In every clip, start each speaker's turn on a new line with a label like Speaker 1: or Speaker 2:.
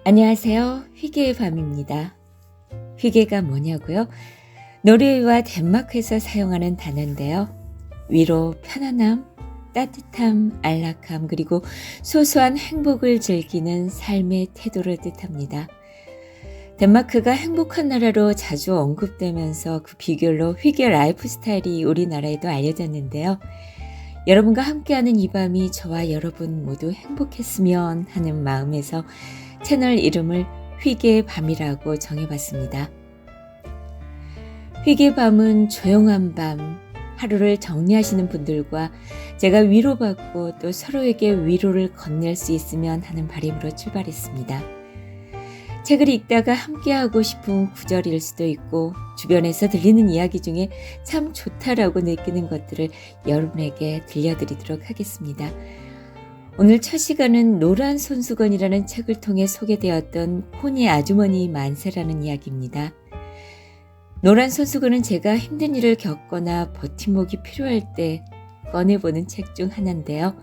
Speaker 1: 안녕하세요. 휘게의 밤입니다. 휘게가 뭐냐고요? 노르웨이와 덴마크에서 사용하는 단어인데요. 위로, 편안함, 따뜻함, 안락함, 그리고 소소한 행복을 즐기는 삶의 태도를 뜻합니다. 덴마크가 행복한 나라로 자주 언급되면서 그 비결로 휘게 라이프 스타일이 우리나라에도 알려졌는데요. 여러분과 함께하는 이 밤이 저와 여러분 모두 행복했으면 하는 마음에서 채널 이름을 휘게의 밤이라고 정해봤습니다. 휘게의 밤은 조용한 밤, 하루를 정리하시는 분들과 제가 위로받고 또 서로에게 위로를 건넬 수 있으면 하는 바람으로 출발했습니다. 책을 읽다가 함께하고 싶은 구절일 수도 있고 주변에서 들리는 이야기 중에 참 좋다라고 느끼는 것들을 여러분에게 들려드리도록 하겠습니다. 오늘 첫 시간은 노란 손수건이라는 책을 통해 소개되었던 콘이 아주머니 만세라는 이야기입니다. 노란 손수건은 제가 힘든 일을 겪거나 버팀목이 필요할 때 꺼내보는 책 중 하나인데요.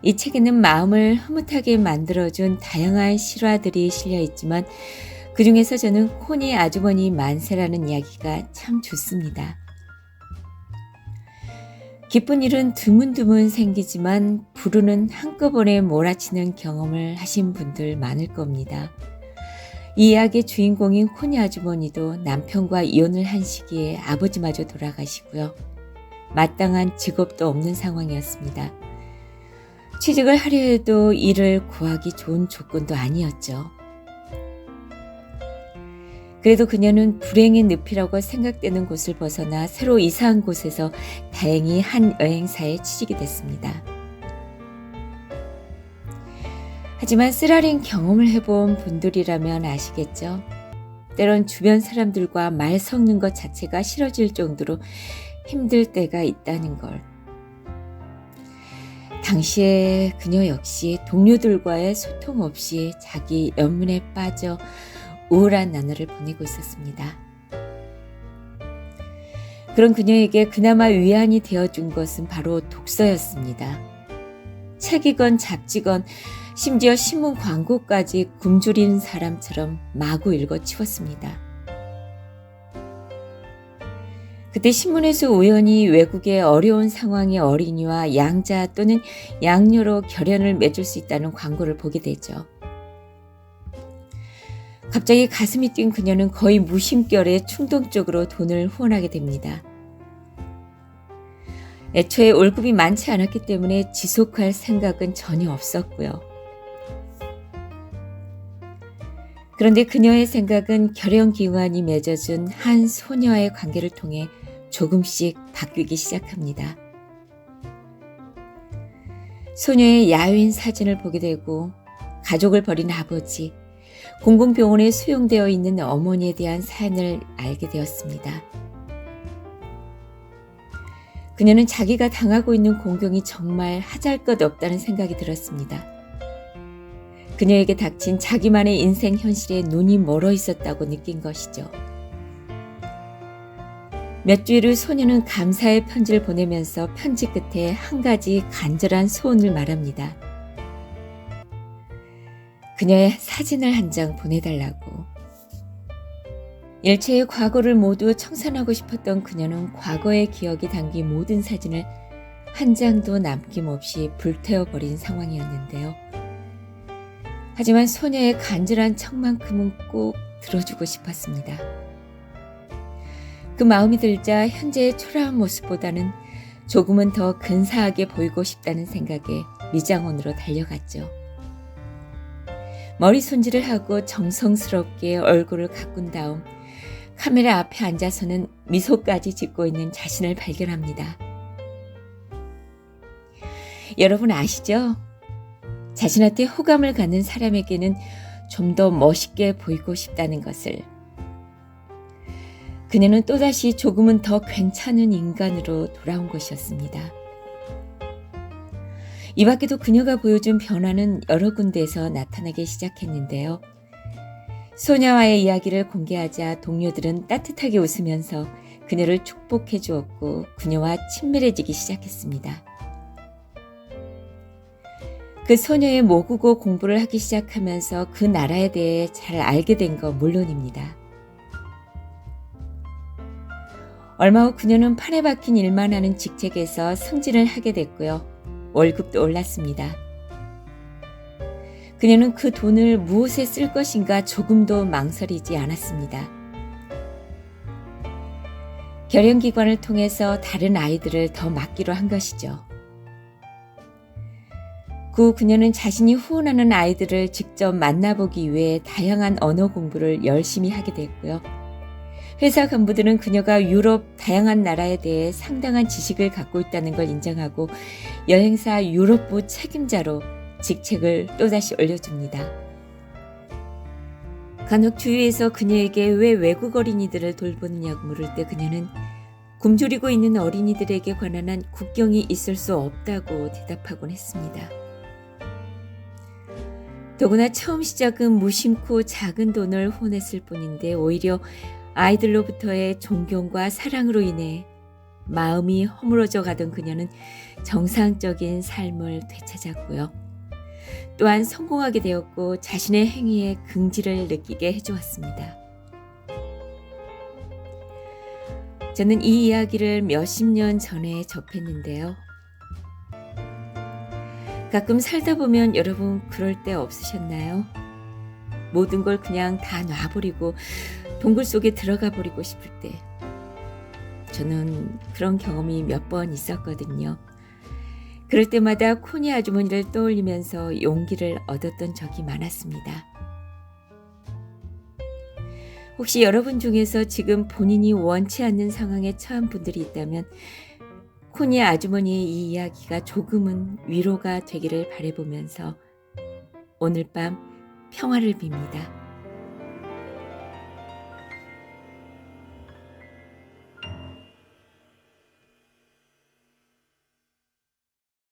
Speaker 1: 이 책에는 마음을 흐뭇하게 만들어준 다양한 실화들이 실려 있지만 그 중에서 저는 콘이 아주머니 만세라는 이야기가 참 좋습니다. 기쁜 일은 드문드문 생기지만 불운은 한꺼번에 몰아치는 경험을 하신 분들 많을 겁니다. 이 이야기의 주인공인 콘이 아주머니도 남편과 이혼을 한 시기에 아버지마저 돌아가시고요. 마땅한 직업도 없는 상황이었습니다. 취직을 하려 해도 일을 구하기 좋은 조건도 아니었죠. 그래도 그녀는 불행의 늪이라고 생각되는 곳을 벗어나 새로 이사한 곳에서 다행히 한 여행사에 취직이 됐습니다. 하지만 쓰라린 경험을 해본 분들이라면 아시겠죠? 때론 주변 사람들과 말 섞는 것 자체가 싫어질 정도로 힘들 때가 있다는 걸. 당시에 그녀 역시 동료들과의 소통 없이 자기 연문에 빠져 우울한 나날을 보내고 있었습니다. 그런 그녀에게 그나마 위안이 되어준 것은 바로 독서였습니다. 책이건 잡지건 심지어 신문 광고까지 굶주린 사람처럼 마구 읽어치웠습니다. 그때 신문에서 우연히 외국의 어려운 상황의 어린이와 양자 또는 양녀로 결연을 맺을 수 있다는 광고를 보게 되죠. 갑자기 가슴이 뛴 그녀는 거의 무심결에 충동적으로 돈을 후원하게 됩니다. 애초에 월급이 많지 않았기 때문에 지속할 생각은 전혀 없었고요. 그런데 그녀의 생각은 결연기관이 맺어준 한 소녀와의 관계를 통해 조금씩 바뀌기 시작합니다. 소녀의 야윈 사진을 보게 되고 가족을 버린 아버지, 공공병원에 수용되어 있는 어머니에 대한 사연을 알게 되었습니다. 그녀는 자기가 당하고 있는 공경이 정말 하잘것없다는 생각이 들었습니다. 그녀에게 닥친 자기만의 인생 현실에 눈이 멀어 있었다고 느낀 것이죠. 몇 주일 후 소녀는 감사의 편지를 보내면서 편지 끝에 한 가지 간절한 소원을 말합니다. 그녀의 사진을 한 장 보내달라고. 일체의 과거를 모두 청산하고 싶었던 그녀는 과거의 기억이 담긴 모든 사진을 한 장도 남김없이 불태워버린 상황이었는데요. 하지만 소녀의 간절한 척만큼은 꼭 들어주고 싶었습니다. 그 마음이 들자 현재의 초라한 모습보다는 조금은 더 근사하게 보이고 싶다는 생각에 미장원으로 달려갔죠. 머리 손질을 하고 정성스럽게 얼굴을 가꾼 다음 카메라 앞에 앉아서는 미소까지 짓고 있는 자신을 발견합니다. 여러분 아시죠? 자신한테 호감을 갖는 사람에게는 좀 더 멋있게 보이고 싶다는 것을. 그녀는 또다시 조금은 더 괜찮은 인간으로 돌아온 것이었습니다. 이 밖에도 그녀가 보여준 변화는 여러 군데에서 나타나기 시작했는데요. 소녀와의 이야기를 공개하자 동료들은 따뜻하게 웃으면서 그녀를 축복해 주었고 그녀와 친밀해지기 시작했습니다. 그 소녀의 모국어 공부를 하기 시작하면서 그 나라에 대해 잘 알게 된 건 물론입니다. 얼마 후 그녀는 판에 박힌 일만 하는 직책에서 승진을 하게 됐고요. 월급도 올랐습니다. 그녀는 그 돈을 무엇에 쓸 것인가 조금도 망설이지 않았습니다. 결연기관을 통해서 다른 아이들을 더 맡기로 한 것이죠. 그 후 그녀는 자신이 후원하는 아이들을 직접 만나보기 위해 다양한 언어 공부를 열심히 하게 됐고요. 회사 간부들은 그녀가 유럽 다양한 나라에 대해 상당한 지식을 갖고 있다는 걸 인정하고 여행사 유럽부 책임자로 직책을 또다시 올려줍니다. 간혹 주위에서 그녀에게 왜 외국 어린이들을 돌보느냐고 물을 때 그녀는 굶주리고 있는 어린이들에게 관한 한 국경이 있을 수 없다고 대답하곤 했습니다. 더구나 처음 시작은 무심코 작은 돈을 후원했을 뿐인데 오히려 아이들로부터의 존경과 사랑으로 인해 마음이 허물어져 가던 그녀는 정상적인 삶을 되찾았고요. 또한 성공하게 되었고 자신의 행위에 긍지를 느끼게 해주었습니다. 저는 이 이야기를 몇십 년 전에 접했는데요. 가끔 살다 보면 여러분 그럴 때 없으셨나요? 모든 걸 그냥 다 놔버리고 동굴 속에 들어가 버리고 싶을 때. 저는 그런 경험이 몇 번 있었거든요. 그럴 때마다 코니 아주머니를 떠올리면서 용기를 얻었던 적이 많았습니다. 혹시 여러분 중에서 지금 본인이 원치 않는 상황에 처한 분들이 있다면 코니 아주머니의 이 이야기가 조금은 위로가 되기를 바라보면서 오늘 밤 평화를 빕니다.